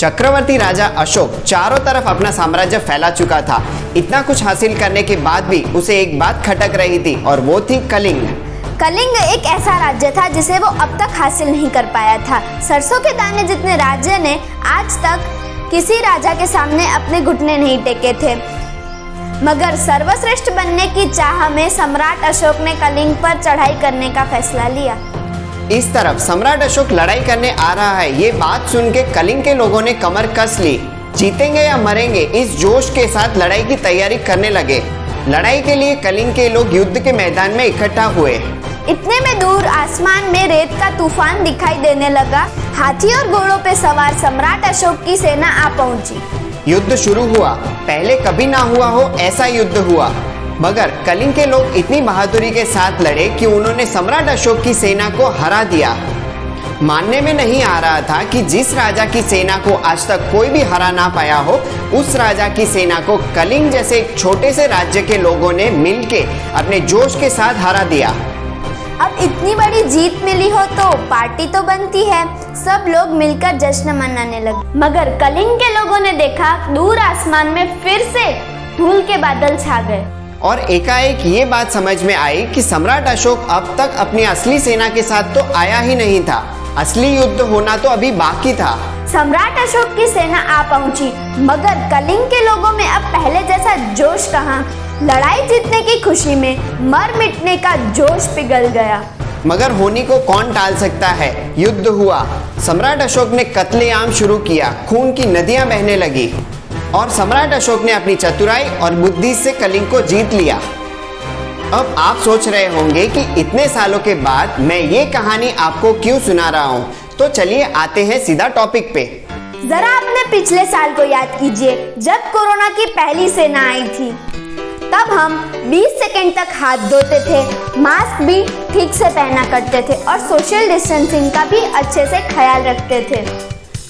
चक्रवर्ती राजा अशोक चारों तरफ अपना साम्राज्य फैला चुका था। इतना कुछ हासिल करने के बाद भी उसे एक बात खटक रही थी और वो थी कलिंग। कलिंग एक ऐसा राज्य था जिसे वो अब तक हासिल नहीं कर पाया था। सरसों के दाने जितने राज्य ने आज तक किसी राजा के सामने अपने घुटने नहीं टेके थे, मगर सर्वश्रेष्ठ बनने की चाह में सम्राट अशोक ने कलिंग पर चढ़ाई करने का फैसला लिया। इस तरफ सम्राट अशोक लड़ाई करने आ रहा है, ये बात सुन के कलिंग के लोगों ने कमर कस ली। जीतेंगे या मरेंगे, इस जोश के साथ लड़ाई की तैयारी करने लगे। लड़ाई के लिए कलिंग के लोग युद्ध के मैदान में इकट्ठा हुए। इतने में दूर आसमान में रेत का तूफान दिखाई देने लगा। हाथी और घोड़ों पे सवार सम्राट अशोक की सेना आ पहुंची। युद्ध शुरू हुआ। पहले कभी ना हुआ हो ऐसा युद्ध हुआ, मगर कलिंग के लोग इतनी बहादुरी के साथ लड़े कि उन्होंने सम्राट अशोक की सेना को हरा दिया। मानने में नहीं आ रहा था कि जिस राजा की सेना को आज तक कोई भी हरा ना पाया हो, उस राजा की सेना को कलिंग जैसे एक छोटे से राज्य के लोगों ने मिलके अपने जोश के साथ हरा दिया। अब इतनी बड़ी जीत मिली हो तो पार्टी तो बनती है। सब लोग मिलकर जश्न मनाने लगे, मगर कलिंग के लोगों ने देखा दूर आसमान में फिर से धूल के बादल छा गए और एकाएक ये बात समझ में आई कि सम्राट अशोक अब तक अपनी असली सेना के साथ तो आया ही नहीं था। असली युद्ध होना तो अभी बाकी था। सम्राट अशोक की सेना आ पहुंची, मगर कलिंग के लोगों में अब पहले जैसा जोश कहाँ। लड़ाई जीतने की खुशी में मर मिटने का जोश पिघल गया। मगर होनी को कौन टाल सकता है। युद्ध हुआ। सम्राट अशोक ने कत्लेआम शुरू किया। खून की नदियां बहने लगी और सम्राट अशोक ने अपनी चतुराई और बुद्धि से कलिंग को जीत लिया। अब आप सोच रहे होंगे कि इतने सालों के बाद मैं ये कहानी आपको क्यों सुना रहा हूँ, तो चलिए आते हैं सीधा टॉपिक पे। जरा अपने पिछले साल को याद कीजिए, जब कोरोना की पहली सेना आई थी। तब हम 20 सेकंड तक हाथ धोते थे, मास्क भी ठीक से पहना करते थे और सोशल डिस्टेंसिंग का भी अच्छे से ख्याल रखते थे।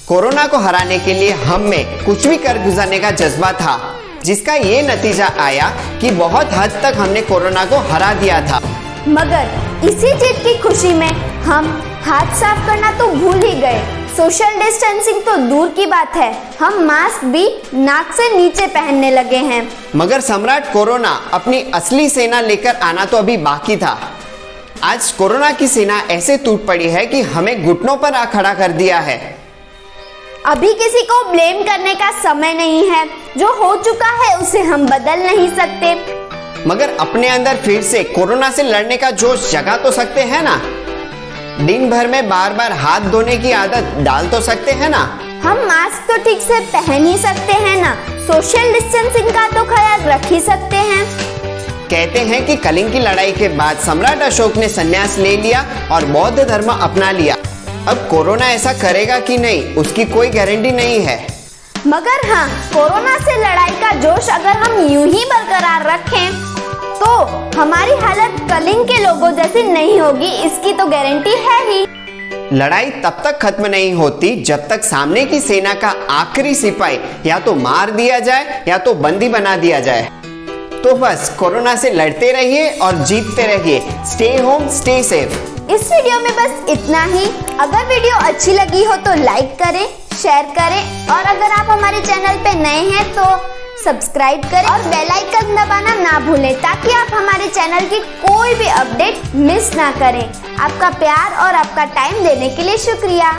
कोरोना को हराने के लिए हम में कुछ भी कर गुजरने का जज्बा था, जिसका ये नतीजा आया कि बहुत हद तक हमने कोरोना को हरा दिया था। मगर इसी जीत की खुशी में हम हाथ साफ करना तो भूल ही गए। सोशल डिस्टेंसिंग तो दूर की बात है, हम मास्क भी नाक से नीचे पहनने लगे हैं। मगर सम्राट कोरोना अपनी असली सेना लेकर आना तो अभी बाकी था। आज कोरोना की सेना ऐसे टूट पड़ी है कि हमें घुटनों पर आ खड़ा कर दिया है। अभी किसी को ब्लेम करने का समय नहीं है। जो हो चुका है उसे हम बदल नहीं सकते, मगर अपने अंदर फिर से कोरोना से लड़ने का जोश जगा तो सकते हैं ना। दिन भर में बार बार हाथ धोने की आदत डाल तो सकते हैं ना। हम मास्क तो ठीक से पहन ही सकते हैं ना। सोशल डिस्टेंसिंग का तो ख्याल रख ही सकते हैं। कहते हैं कि कलिंग की लड़ाई के बाद सम्राट अशोक ने संन्यास ले लिया और बौद्ध धर्म अपना लिया। अब कोरोना ऐसा करेगा कि नहीं, उसकी कोई गारंटी नहीं है। मगर हाँ, कोरोना से लड़ाई का जोश अगर हम यूं ही बरकरार रखें तो हमारी हालत कलिंग के लोगों जैसी नहीं होगी, इसकी तो गारंटी है ही। लड़ाई तब तक खत्म नहीं होती जब तक सामने की सेना का आखिरी सिपाही या तो मार दिया जाए या तो बंदी बना दिया जाए। तो बस कोरोना से लड़ते रहिए और जीतते रहिए। Stay home, stay safe. इस वीडियो में बस इतना ही। अगर वीडियो अच्छी लगी हो तो लाइक करें, शेयर करें और अगर आप हमारे चैनल पे नए हैं तो सब्सक्राइब करें और बेल आइकन दबाना ना भूलें, ताकि आप हमारे चैनल की कोई भी अपडेट मिस ना करें। आपका प्यार और आपका टाइम देने के लिए शुक्रिया।